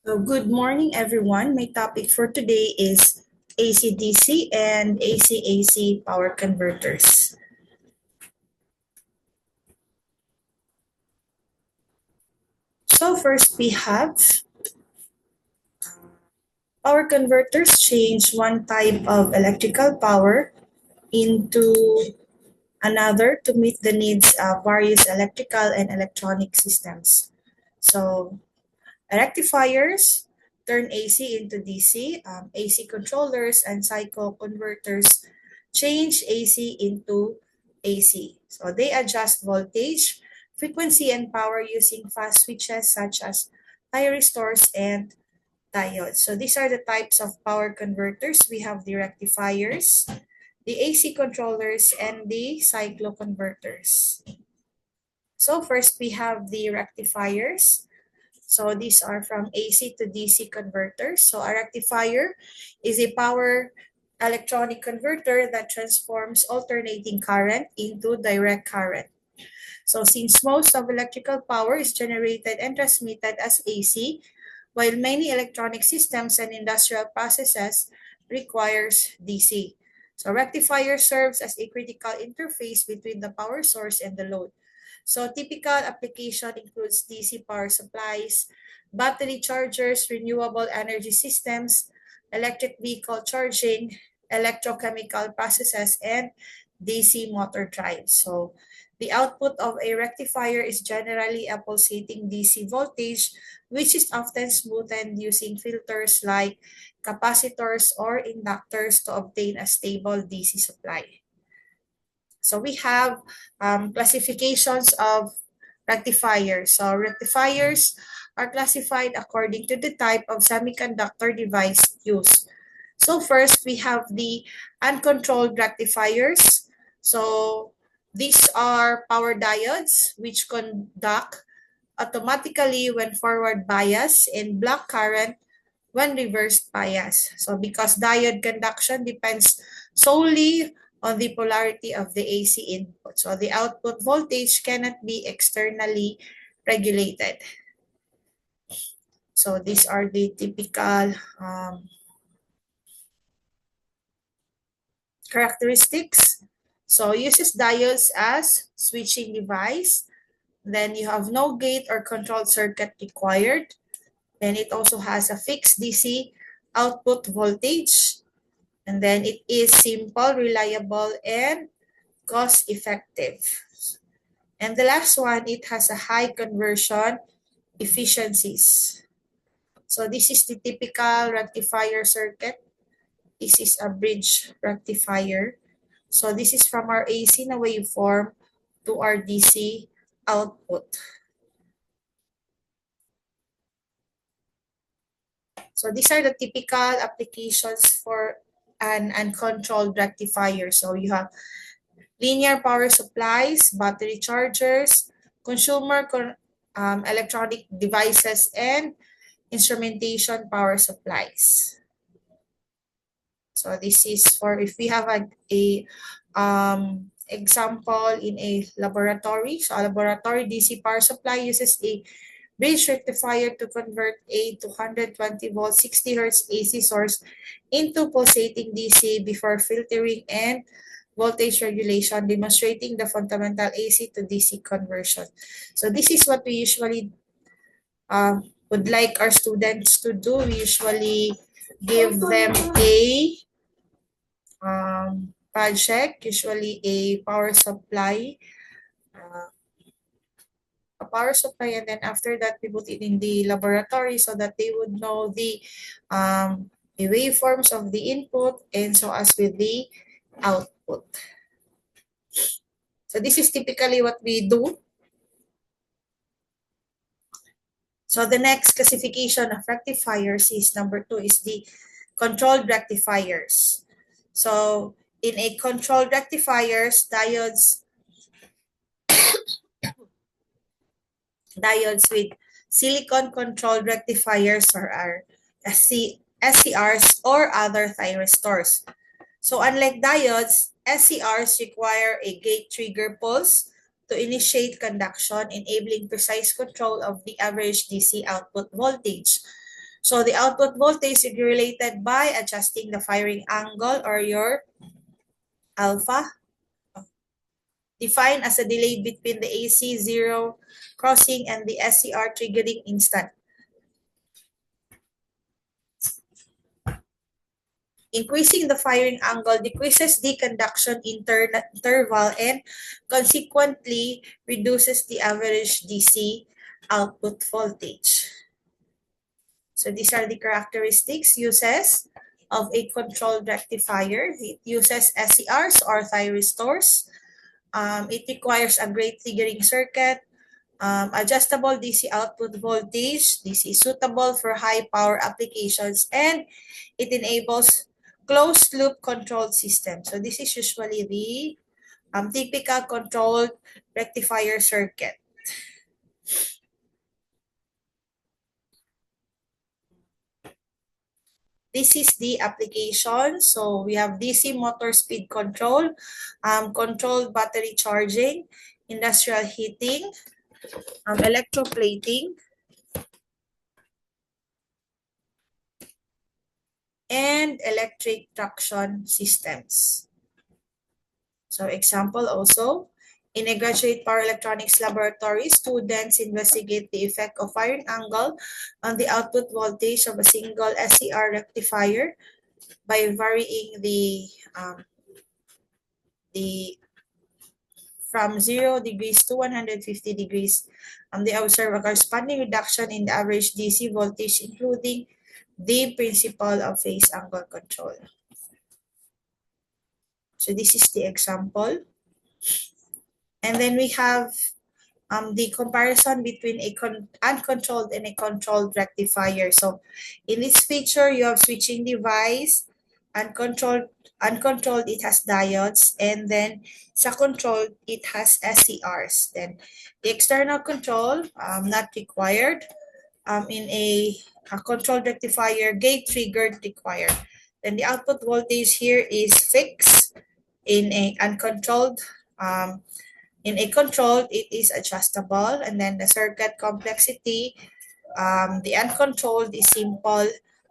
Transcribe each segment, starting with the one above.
So good morning, everyone. My topic for today is AC-DC and AC-AC power converters. So first we have power converters change one type of electrical power into another to meet the needs of various electrical and electronic systems. So rectifiers turn AC into DC, AC controllers and cycle converters change AC into AC. So they adjust voltage, frequency, and power using fast switches such as thyristors and diodes. So these are the types of power converters. We have the rectifiers, the AC controllers, and the cycloconverters. So first we have the rectifiers. So these are from AC to DC converters. So a rectifier is a power electronic converter that transforms alternating current into direct current. So since most of electrical power is generated and transmitted as AC, while many electronic systems and industrial processes requires DC. So rectifier serves as a critical interface between the power source and the load. So typical application includes DC power supplies, battery chargers, renewable energy systems, electric vehicle charging, electrochemical processes, and DC motor drives. So the output of a rectifier is generally a pulsating DC voltage, which is often smoothened using filters like capacitors or inductors to obtain a stable DC supply. So we have classifications of rectifiers. So rectifiers are classified according to the type of semiconductor device used. So first, we have the uncontrolled rectifiers. So these are power diodes which conduct automatically when forward bias and block current when reversed bias. So because diode conduction depends solely on the polarity of the AC input. So the output voltage cannot be externally regulated. So these are the typical characteristics. So uses diodes as switching device. Then you have no gate or control circuit required. Then it also has a fixed DC output voltage. And then it is simple, reliable, and cost-effective. And the last one, it has a high conversion efficiencies. So this is the typical rectifier circuit. This is a bridge rectifier. So this is from our AC na waveform to our DC output. So these are the typical applications for an uncontrolled rectifier. So you have linear power supplies, battery chargers, consumer electronic devices, and instrumentation power supplies. So this is for if we have a example in a laboratory. So a laboratory DC power supply uses a bridge rectifier to convert a 220 volt 60 Hz AC source into pulsating DC before filtering and voltage regulation, demonstrating the fundamental AC to DC conversion. So this is what we usually would like our students to do. We usually give them a project, usually a power supply, and then after that we put it in the laboratory so that they would know the waveforms of the input and so as with the output. So this is typically what we do. So the next classification of rectifiers is number 2 is the controlled rectifiers. So in a controlled rectifiers, diodes with silicon controlled rectifiers or SCRs or other thyristors. So unlike diodes, SCRs require a gate trigger pulse to initiate conduction, enabling precise control of the average DC output voltage. So the output voltage is regulated by adjusting the firing angle or your alpha, defined as a delay between the AC zero crossing and the SCR triggering instant. Increasing the firing angle decreases the conduction interval and consequently reduces the average DC output voltage. So these are the characteristics, uses of a controlled rectifier. It uses SCRs or thyristors. It requires a great triggering circuit, adjustable DC output voltage. This is suitable for high power applications, and it enables closed loop control system. So this is usually the typical controlled rectifier circuit. This is the application. So we have DC motor speed control, controlled battery charging, industrial heating, electroplating, and electric traction systems. So example also, in a graduate power electronics laboratory, students investigate the effect of firing angle on the output voltage of a single SCR rectifier by varying the from 0 degrees to 150 degrees. They observe a corresponding reduction in the average DC voltage, including the principle of phase angle control. So this is the example. And then we have the comparison between a uncontrolled and a controlled rectifier. So in this feature, you have switching device. Uncontrolled, it has diodes, and then sa controlled, it has SCRs. Then the external control, not required. In a controlled rectifier, gate triggered required. Then the output voltage here is fixed. In a uncontrolled, in a controlled, it is adjustable. And then the circuit complexity, the uncontrolled is simple,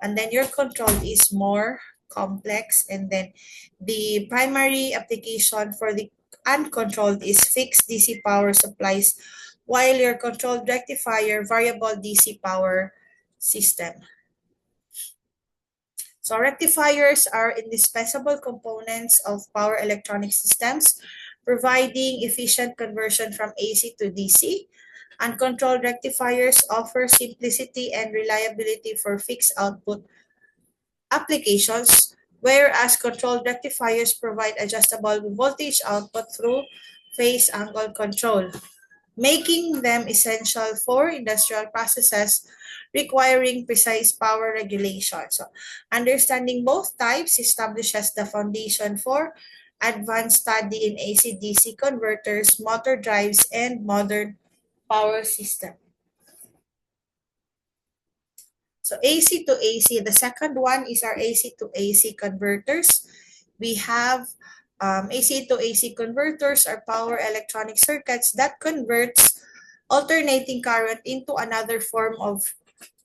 and then your controlled is more complex. And then the primary application for the uncontrolled is fixed DC power supplies, while your controlled rectifier, variable DC power system. So rectifiers are indispensable components of power electronic systems, providing efficient conversion from AC to DC. Uncontrolled rectifiers offer simplicity and reliability for fixed output applications, whereas controlled rectifiers provide adjustable voltage output through phase angle control, making them essential for industrial processes requiring precise power regulation. So, understanding both types establishes the foundation for advanced study in AC-DC converters, motor drives, and modern power system. So AC to AC, the second one is our AC to AC converters. We have AC to AC converters are power electronic circuits that converts alternating current into another form of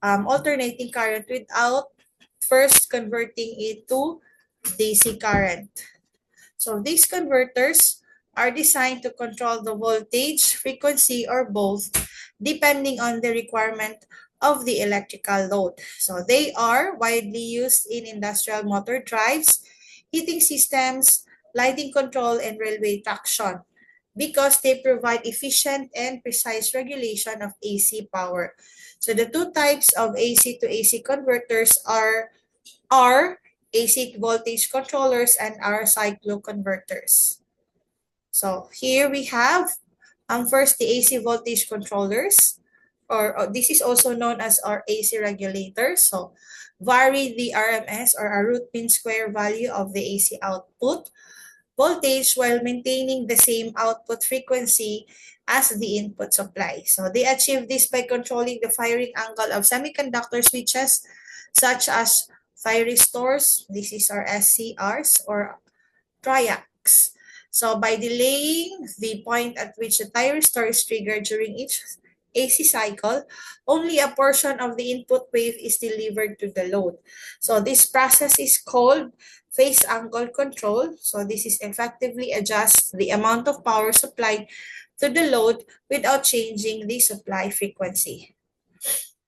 alternating current without first converting it to DC current. So these converters are designed to control the voltage, frequency, or both, depending on the requirement of the electrical load. So they are widely used in industrial motor drives, heating systems, lighting control, and railway traction because they provide efficient and precise regulation of AC power. So the two types of AC to AC converters are AC voltage controllers and our cycloconverters. So here we have first the AC voltage controllers, or this is also known as our AC regulators. So vary the RMS or our root mean square value of the AC output voltage while maintaining the same output frequency as the input supply. So they achieve this by controlling the firing angle of semiconductor switches such as thyristors, this is our SCRs, or triacs. So by delaying the point at which the thyristor is triggered during each AC cycle, only a portion of the input wave is delivered to the load. So this process is called phase angle control. So this is effectively adjusts the amount of power supplied to the load without changing the supply frequency.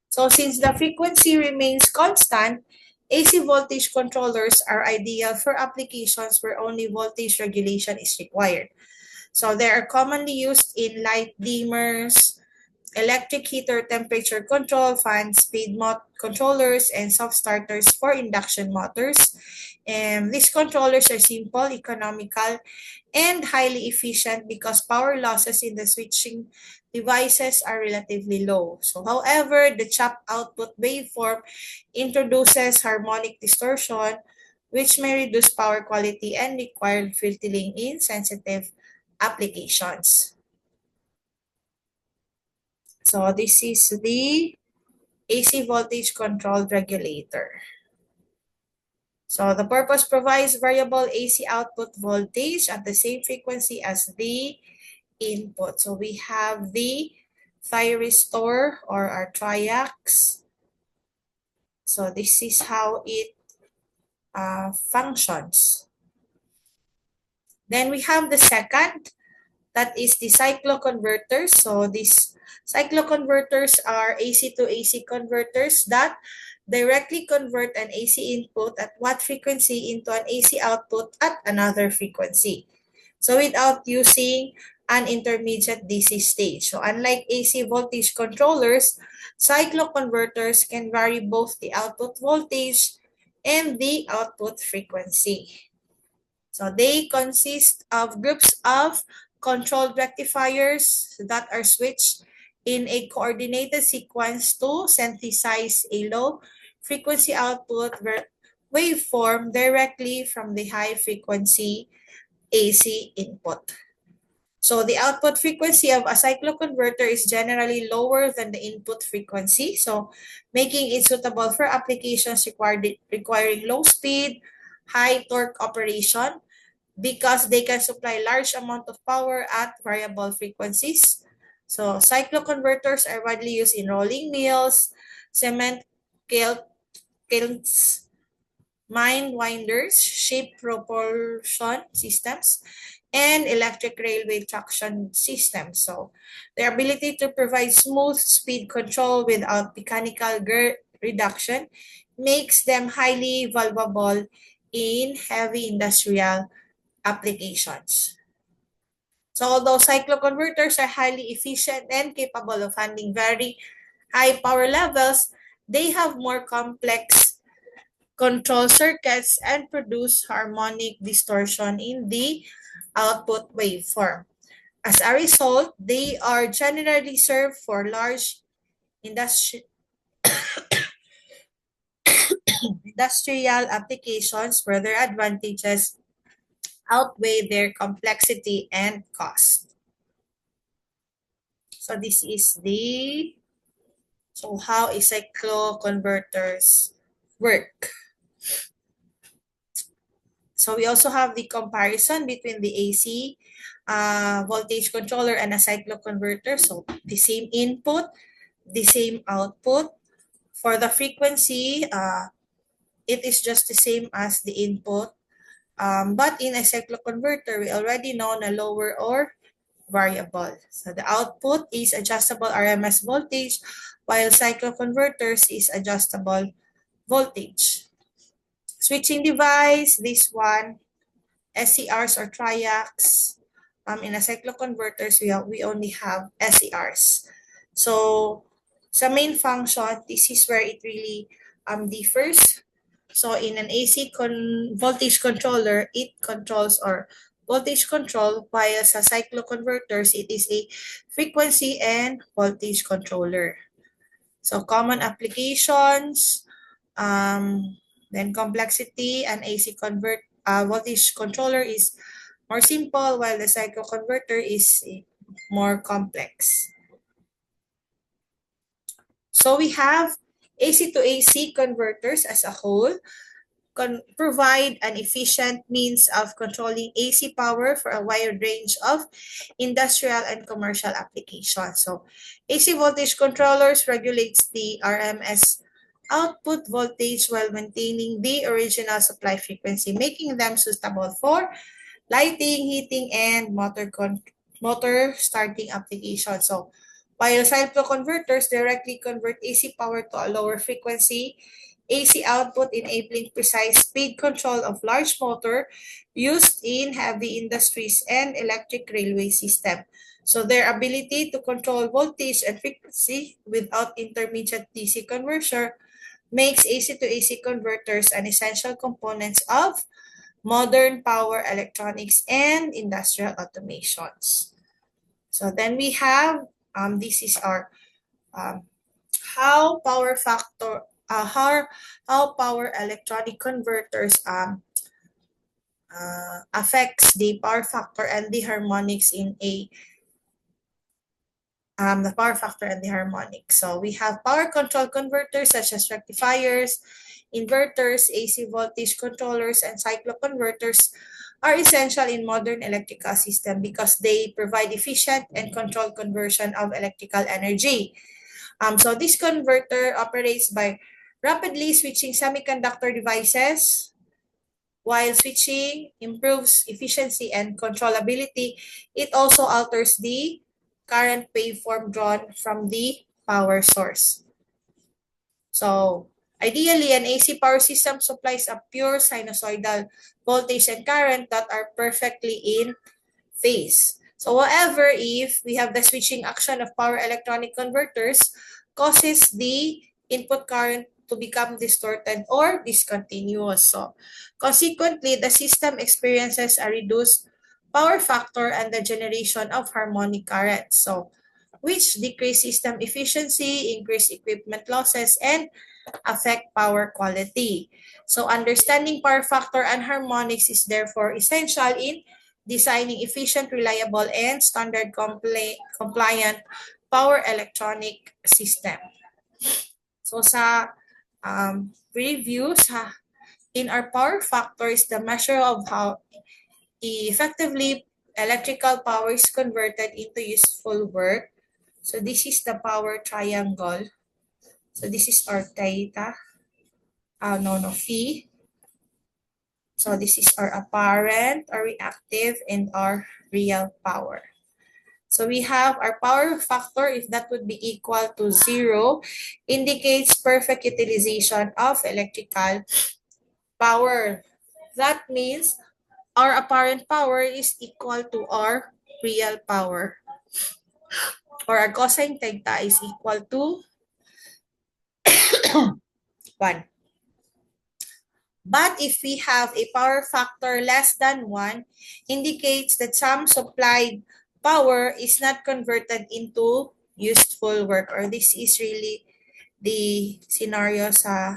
So since the frequency remains constant, AC voltage controllers are ideal for applications where only voltage regulation is required. So they are commonly used in light dimmers, electric heater temperature control, fan speed controllers, and soft starters for induction motors. And these controllers are simple, economical, and highly efficient because power losses in the switching devices are relatively low. So however, the chopped output waveform introduces harmonic distortion, which may reduce power quality and require filtering in sensitive applications. So this is the AC voltage control regulator. So the purpose provides variable AC output voltage at the same frequency as the input. So we have the thyristor or our triacs. So this is how it functions. Then we have the second, that is the cycloconverters. So these cycloconverters are AC to AC converters that directly convert an AC input at one frequency into an AC output at another frequency. So without using an intermediate DC stage. So unlike AC voltage controllers, cycloconverters can vary both the output voltage and the output frequency. So they consist of groups of controlled rectifiers that are switched in a coordinated sequence to synthesize a low frequency output waveform directly from the high frequency AC input. So the output frequency of a cycloconverter is generally lower than the input frequency, so making it suitable for applications requiring low speed, high torque operation because they can supply large amount of power at variable frequencies. So cycloconverters are widely used in rolling mills, cement kilns, mine winders, shape propulsion systems, and electric railway traction systems. So their ability to provide smooth speed control without mechanical reduction makes them highly valuable in heavy industrial applications. So although cycloconverters are highly efficient and capable of handling very high power levels, they have more complex control circuits and produce harmonic distortion in the output waveform. As a result, they are generally served for large industrial applications where their advantages outweigh their complexity and cost. So this is how a cycloconverters work. So we also have the comparison between the AC voltage controller and a cycloconverter. So the same input, the same output. For the frequency, it is just the same as the input. But in a cycloconverter, we already know na lower or variable. So the output is adjustable RMS voltage, while cycloconverters is adjustable voltage. Switching device, this one, SCRs or triacs. In a cycloconverters, we only have SCRs. So sa main function, this is where it really differs. So in an AC voltage controller, it controls or voltage control, while sa cycloconverters, it is a frequency and voltage controller. So common applications, then complexity, an AC voltage controller is more simple, while the cycloconverter is more complex. So we have AC to AC converters as a whole provide an efficient means of controlling AC power for a wide range of industrial and commercial applications. So AC voltage controllers regulates the RMS output voltage while maintaining the original supply frequency, making them suitable for lighting, heating, and motor starting applications. So while cyclo converters directly convert AC power to a lower frequency AC output, enabling precise speed control of large motor used in heavy industries and electric railway system. So their ability to control voltage and frequency without intermediate DC converter makes AC to AC converters an essential component of modern power electronics and industrial automations. So then we have, this is our how power factor, how power electronic converters affects the power factor and the harmonics in the power factor and the harmonics. So we have power control converters such as rectifiers, inverters, AC voltage controllers, and cycloconverters are essential in modern electrical system because they provide efficient and controlled conversion of electrical energy. So this converter operates by rapidly switching semiconductor devices. While switching improves efficiency and controllability, it also alters the current waveform drawn from the power source. So ideally, an AC power system supplies a pure sinusoidal voltage and current that are perfectly in phase. So however, if we have the switching action of power electronic converters, causes the input current to become distorted or discontinuous. So consequently, the system experiences a reduced power factor and the generation of harmonic current. So which decrease system efficiency, increase equipment losses, and affect power quality. So understanding power factor and harmonics is therefore essential in designing efficient, reliable, and standard compliant power electronic system. So sa review, in our power factor is the measure of how effectively electrical power is converted into useful work. So this is the power triangle. So this is our theta. Phi. So this is our apparent, our reactive, and our real power. So we have our power factor, if that would be equal to 0, indicates perfect utilization of electrical power. That means our apparent power is equal to our real power. Or our cosine theta is equal to 1. But if we have a power factor less than 1, indicates that some supplied power is not converted into useful work, or this is really the scenario sa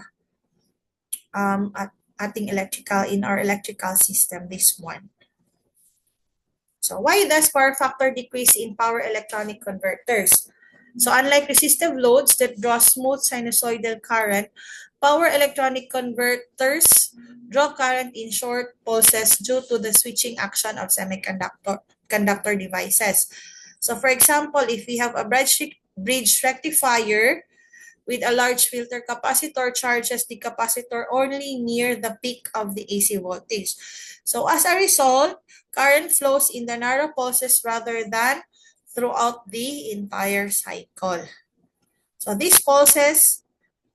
ating in our electrical system, this one. So why does power factor decrease in power electronic converters? So unlike resistive loads that draw smooth sinusoidal current, power electronic converters draw current in short pulses due to the switching action of semiconductor devices. So for example, if we have a bridge rectifier with a large filter capacitor, charges the capacitor only near the peak of the AC voltage. So as a result, current flows in the narrow pulses rather than throughout the entire cycle. So these pulses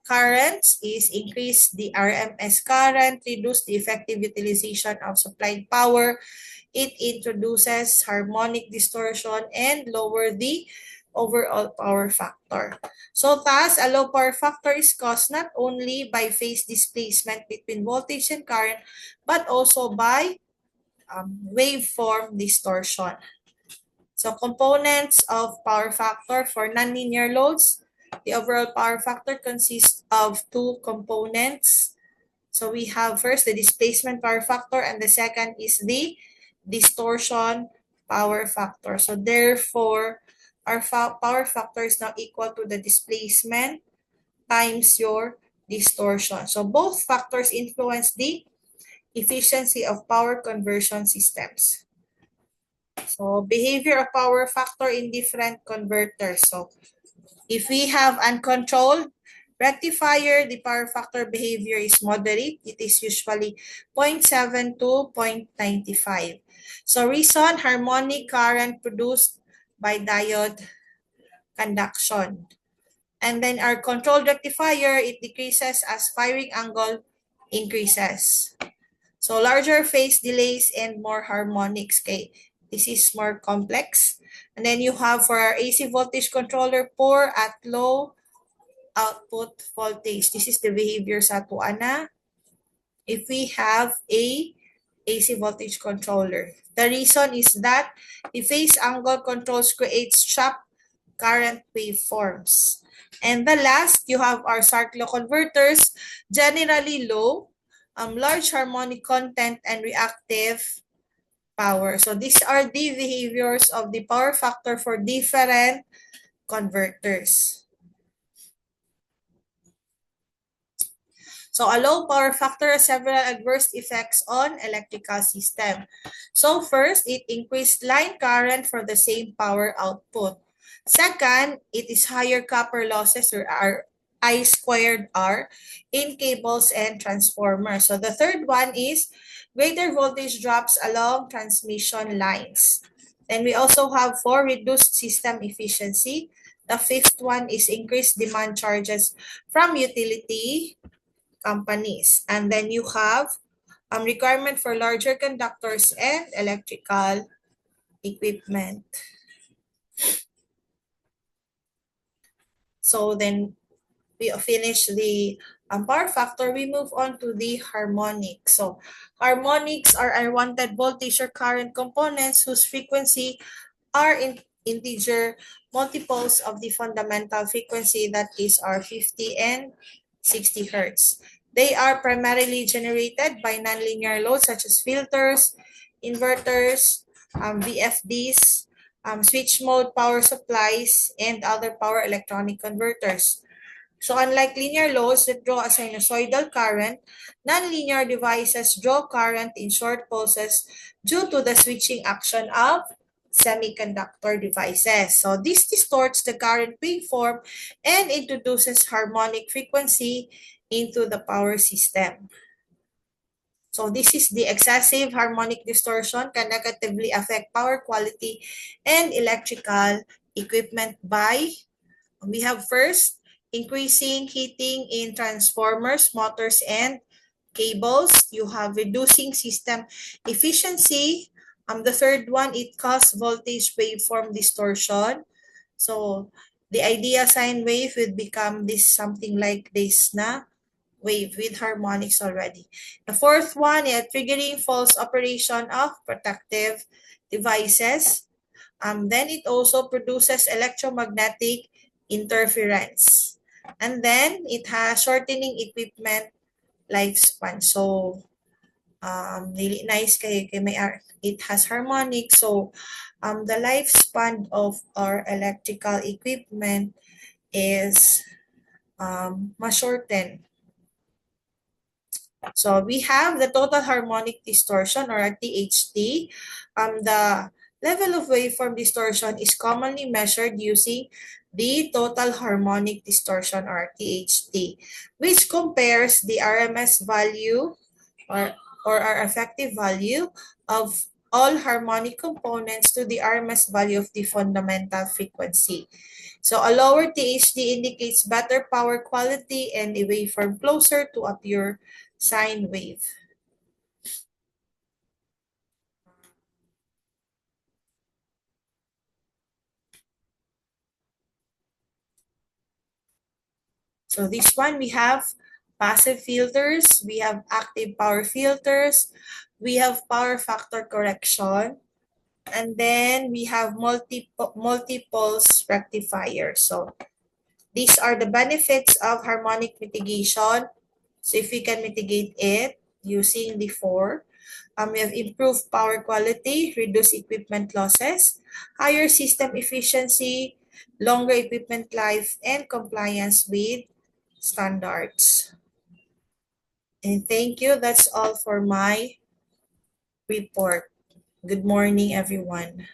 currents is increase the RMS current, reduce the effective utilization of supplied power. It introduces harmonic distortion and lower the overall power factor. So thus, a low power factor is caused not only by phase displacement between voltage and current, but also by waveform distortion. So components of power factor for nonlinear loads, the overall power factor consists of 2 components. So we have first the displacement power factor, and the second is the distortion power factor. So therefore, our power factor is now equal to the displacement times your distortion. So both factors influence the efficiency of power conversion systems. So behavior of power factor in different converters. So if we have uncontrolled rectifier, the power factor behavior is moderate. It is usually 0.7 to 0.95. So reason, harmonic current produced by diode conduction. And then our controlled rectifier, it decreases as firing angle increases. So larger phase delays and more harmonics. Okay, this is more complex. And then you have for our AC voltage controller, poor at low output voltage. This is the behavior sa tuana if we have a AC voltage controller. The reason is that the phase angle controls creates sharp current waveforms. And the last, you have our Sarklo converters, generally low, large harmonic content, and reactive power. So these are the behaviors of the power factor for different converters. So a low power factor has several adverse effects on electrical system. So first, it increased line current for the same power output. Second, it is higher copper losses or I squared R in cables and transformers. So the third one is greater voltage drops along transmission lines. Then we also have four, reduced system efficiency. The fifth one is increased demand charges from utility companies. And then you have requirement for larger conductors and electrical equipment. So then we finish the power factor, we move on to the harmonics. So harmonics are unwanted voltage or current components whose frequency are in integer multiples of the fundamental frequency, that is our 50 and 60 hertz. They are primarily generated by nonlinear loads such as filters, inverters, VFDs, switch mode power supplies, and other power electronic converters. So unlike linear loads that draw a sinusoidal current, nonlinear devices draw current in short pulses due to the switching action of semiconductor devices. So this distorts the current waveform and introduces harmonic frequency into the power system. So this is the excessive harmonic distortion can negatively affect power quality and electrical equipment by, we have first, increasing heating in transformers, motors, and cables. You have reducing system efficiency. The third one, it causes voltage waveform distortion. So the idea sine wave would become this something like this na wave with harmonics already. The fourth one, triggering false operation of protective devices. Then it also produces electromagnetic interference. And then it has shortening equipment lifespan. So, really nice kay may it has harmonic. So, the lifespan of our electrical equipment is ma-shorten. So we have the total harmonic distortion or THD. The level of waveform distortion is commonly measured using the total harmonic distortion or THD, which compares the RMS value or our effective value of all harmonic components to the RMS value of the fundamental frequency. So a lower THD indicates better power quality and a waveform closer to a pure sine wave. So this one, we have passive filters, we have active power filters, we have power factor correction, and then we have multi-pulse rectifiers. So these are the benefits of harmonic mitigation. So if we can mitigate it using the four, we have improved power quality, reduced equipment losses, higher system efficiency, longer equipment life, and compliance with standards. And thank you. That's all for my report. Good morning, everyone.